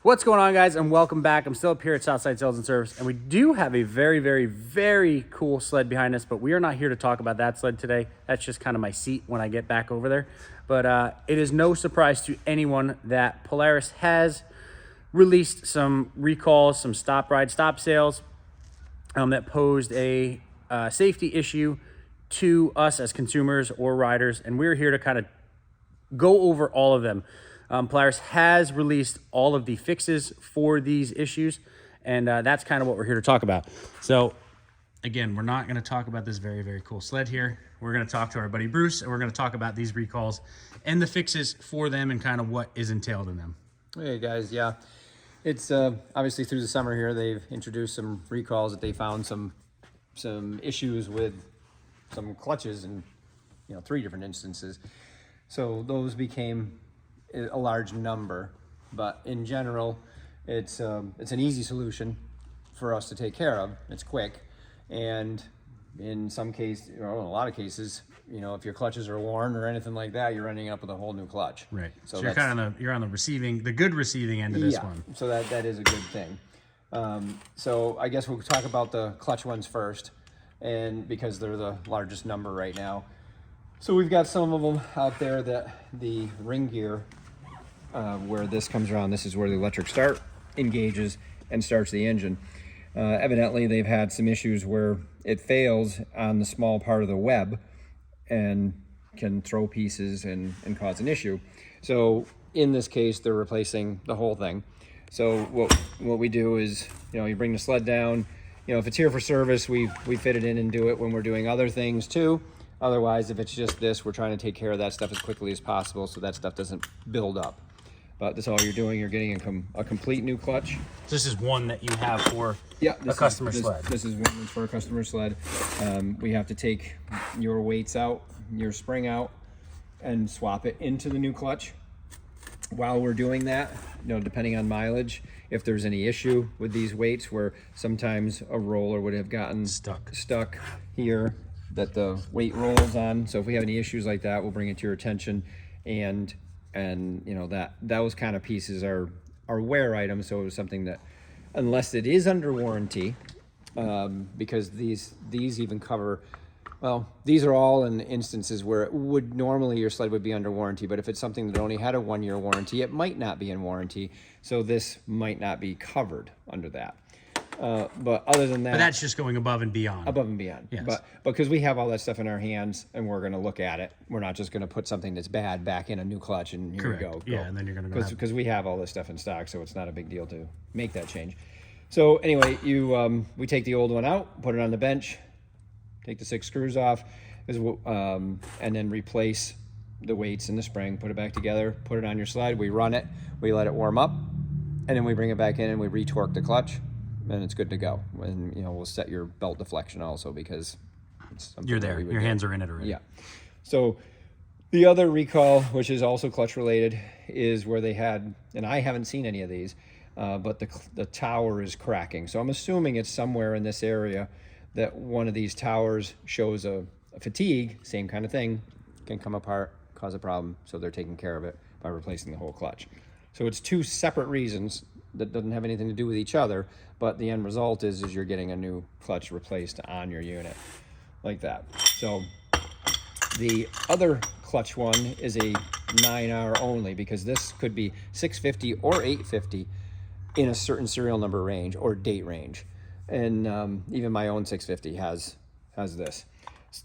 What's going on, guys, and welcome back. I'm still up here at Southside Sales and Service, and we do have a very, very, very cool sled behind us, but we are not here to talk about that sled today. That's just kind of my seat when I get back over there. But it is no surprise to anyone that Polaris has released some recalls, some stop ride, stop sales that posed a safety issue to us as consumers or riders, and we're here to kind of go over all of them. Polaris has released all of the fixes for these issues, and that's kind of what we're here to talk about. So, again, we're not going to talk about this very, very cool sled here. We're going to talk to our buddy Bruce, and we're going to talk about these recalls and the fixes for them and kind of what is entailed in them. Hey, guys. Yeah, it's obviously through the summer here, they've introduced some recalls that they found some issues with some clutches in 3 different instances. So those became a large number, but in general, it's an easy solution for us to take care of. It's quick, and in some cases, in a lot of cases, if your clutches are worn or anything like that, you're ending up with a whole new clutch. Right. So you're kind of you're on the good receiving end of this one. So that is a good thing. So I guess we'll talk about the clutch ones first, and because they're the largest number right now. So we've got some of them out there that the ring gear, where this comes around, this is where the electric start engages and starts the engine. Evidently, they've had some issues where it fails on the small part of the web and can throw pieces and cause an issue. So in this case, they're replacing the whole thing. So what we do is, you bring the sled down. If it's here for service, we fit it in and do it when we're doing other things too. Otherwise, if it's just this, we're trying to take care of that stuff as quickly as possible so that stuff doesn't build up. But that's all you're doing. You're getting a complete new clutch. This is one that you have for a customer sled. This is one that's for a customer sled. We have to take your weights out, your spring out, and swap it into the new clutch. While we're doing that, depending on mileage, if there's any issue with these weights where sometimes a roller would have gotten stuck here, that the weight rolls on. So if we have any issues like that, we'll bring it to your attention, and that those kind of pieces are wear items. So it was something that, unless it is under warranty, because these even cover, well, these are all in instances where it would normally your sled would be under warranty, but if it's something that only had a 1-year warranty, it might not be in warranty. So this might not be covered under that. But other than that, but that's just going above and beyond. Above and beyond. Yes. But because we have all that stuff in our hands and we're going to look at it, we're not just going to put something that's bad back in a new clutch and here Correct. we go. Yeah, and then you're going to go because we have all this stuff in stock, so it's not a big deal to make that change. So anyway, we take the old one out, put it on the bench, take the 6 screws off, and then replace the weights and the spring, put it back together, put it on your sled. We run it, we let it warm up, and then we bring it back in and we retorque the clutch. And it's good to go. And we'll set your belt deflection also, because it's you're there. Your hands are in it already. Yeah. So the other recall, which is also clutch related, is where they had, and I haven't seen any of these, but the tower is cracking. So I'm assuming it's somewhere in this area that one of these towers shows a fatigue, same kind of thing, can come apart, cause a problem. So they're taking care of it by replacing the whole clutch. So it's 2 separate reasons that doesn't have anything to do with each other, but the end result is you're getting a new clutch replaced on your unit like that. So the other clutch one is a 9R only, because this could be 650 or 850 in a certain serial number range or date range. And even my own 650 has this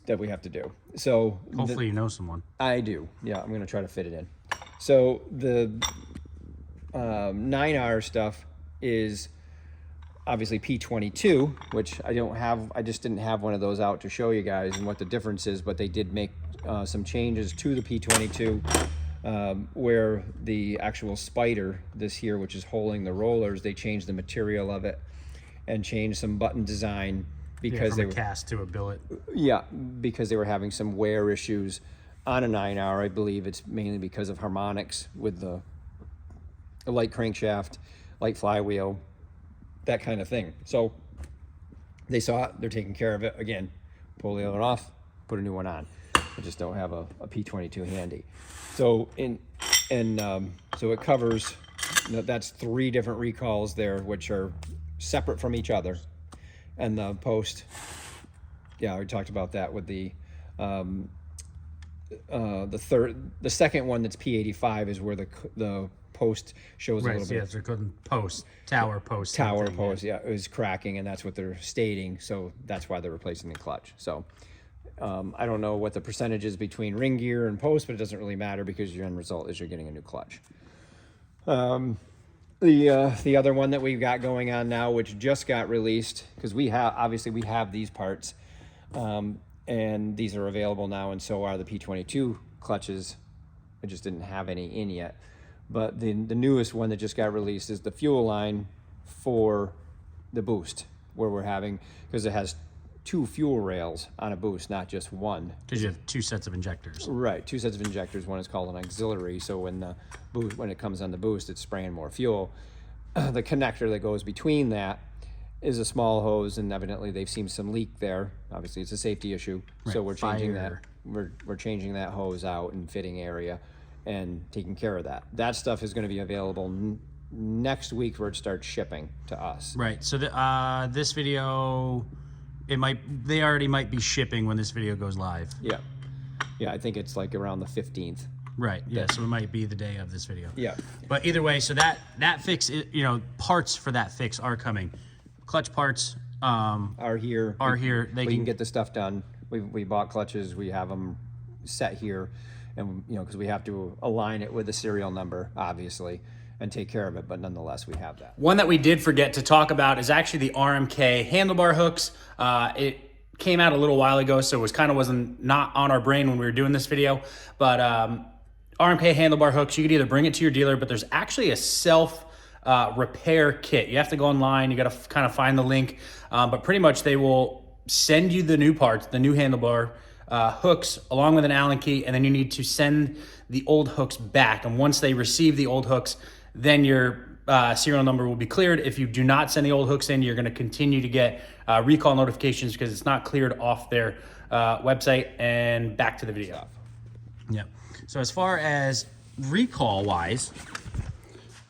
that we have to do. So hopefully you know someone. I do. Yeah, I'm going to try to fit it in. So the 9R stuff is obviously P22, which I don't have. I just didn't have one of those out to show you guys and what the difference is, but they did make some changes to the P22 where the actual spider, this here, which is holding the rollers, they changed the material of it and changed some button design because they were cast to a billet. Yeah, because they were having some wear issues on a 9R. I believe it's mainly because of harmonics with the light crankshaft, light flywheel, that kind of thing. So they saw it, they're taking care of it. Again, pull the other one off, put a new one on. I just don't have a P22 handy. So And so it covers, that's 3 different recalls there, which are separate from each other. And the post, yeah, we talked about that with the second one that's P85 is where the post shows a little bit. Yes, they're called tower post. Tower post, yeah, it was cracking, and that's what they're stating. So that's why they're replacing the clutch. So I don't know what the percentage is between ring gear and post, but it doesn't really matter because your end result is you're getting a new clutch. The other one that we've got going on now, which just got released, because we have these parts, and these are available now, and so are the P22 clutches. I just didn't have any in yet. But the newest one that just got released is the fuel line for the boost, where we're having, because it has 2 fuel rails on a boost, not just one. Because you have 2 sets of injectors. Right, 2 sets of injectors. One is called an auxiliary, so when it comes on the boost, it's spraying more fuel. The connector that goes between that is a small hose, and evidently they've seen some leak there. Obviously, it's a safety issue, right. So we're changing Fire. that. We're changing that hose out and fitting area, and taking care of that. That stuff is going to be available next week, where it starts shipping to us. Right. So this video, they already might be shipping when this video goes live. Yeah, I think it's like around the 15th. Right. Yeah. So it might be the day of this video. Yeah. But either way, so that fix, parts for that fix are coming. Clutch parts are here. They can get the stuff done. We bought clutches. We have them set here, and because we have to align it with the serial number, obviously, and take care of it. But nonetheless, we have that. One that we did forget to talk about is actually the RMK handlebar hooks. It came out a little while ago, so it wasn't not on our brain when we were doing this video. But RMK handlebar hooks, you could either bring it to your dealer, but there's actually a self repair kit. You have to go online. You got to kind of find the link, but pretty much they will send you the new parts, the new handlebar hooks, along with an Allen key, and then you need to send the old hooks back. And once they receive the old hooks, then your serial number will be cleared. If you do not send the old hooks in, you're going to continue to get recall notifications because it's not cleared off their website. And back to the video. Yeah. So as far as recall wise,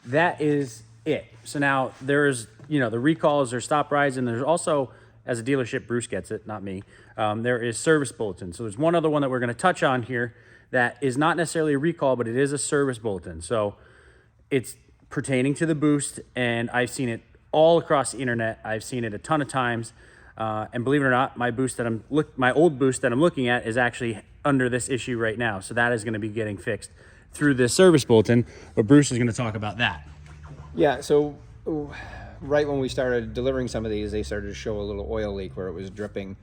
that is it. So now there's, the recalls are stop rides, and there's also, as a dealership, Bruce gets it, not me, there is service bulletin. So there's one other one that we're going to touch on here that is not necessarily a recall, but it is a service bulletin. So it's pertaining to the boost, and I've seen it all across the internet. I've seen it a ton of times, and believe it or not, my old boost that I'm looking at is actually under this issue right now. So that is going to be getting fixed through this service bulletin, but Bruce is going to talk about that. Yeah, so right when we started delivering some of these, they started to show a little oil leak where it was dripping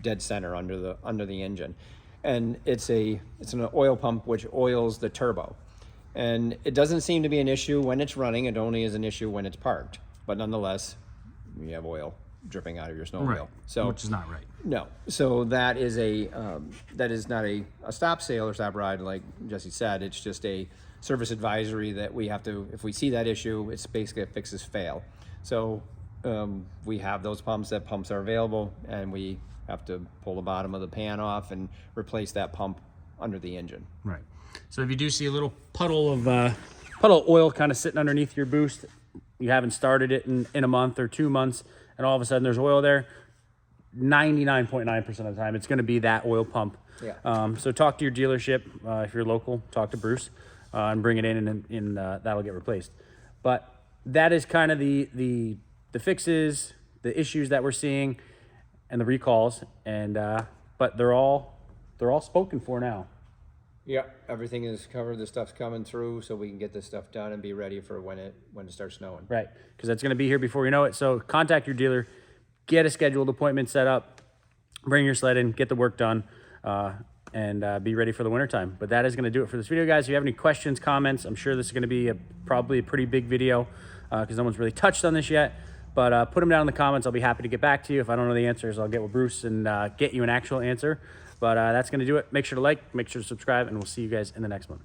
dead center under the engine. And it's an oil pump which oils the turbo. And it doesn't seem to be an issue when it's running. It only is an issue when it's parked. But nonetheless, you have oil dripping out of your snowmobile. Right. So, which is not right. No. So that is that is not a stop sale or stop ride like Jesse said. It's just a service advisory that we have to, if we see that issue, it's basically a fixes fail. So we have those pumps. That pumps are available, and we have to pull the bottom of the pan off and replace that pump under the engine. Right. So if you do see a little puddle of oil kind of sitting underneath your boost, you haven't started it in a month or 2 months, and all of a sudden there's oil there, 99.9% of the time it's going to be that oil pump. Yeah. So talk to your dealership. If you're local, talk to Bruce and bring it in, and that'll get replaced. But that is kind of the fixes, the issues that we're seeing, and the recalls. And but they're all spoken for now. Yeah, everything is covered. The stuff's coming through, so we can get this stuff done and be ready for when it starts snowing. Right, because that's going to be here before you know it. So contact your dealer, get a scheduled appointment set up, bring your sled in, get the work done, and be ready for the wintertime. But that is going to do it for this video, guys. If you have any questions, comments, I'm sure this is going to be probably a pretty big video because no one's really touched on this yet. But put them down in the comments. I'll be happy to get back to you. If I don't know the answers, I'll get with Bruce and get you an actual answer. But that's going to do it. Make sure to like, make sure to subscribe, and we'll see you guys in the next one.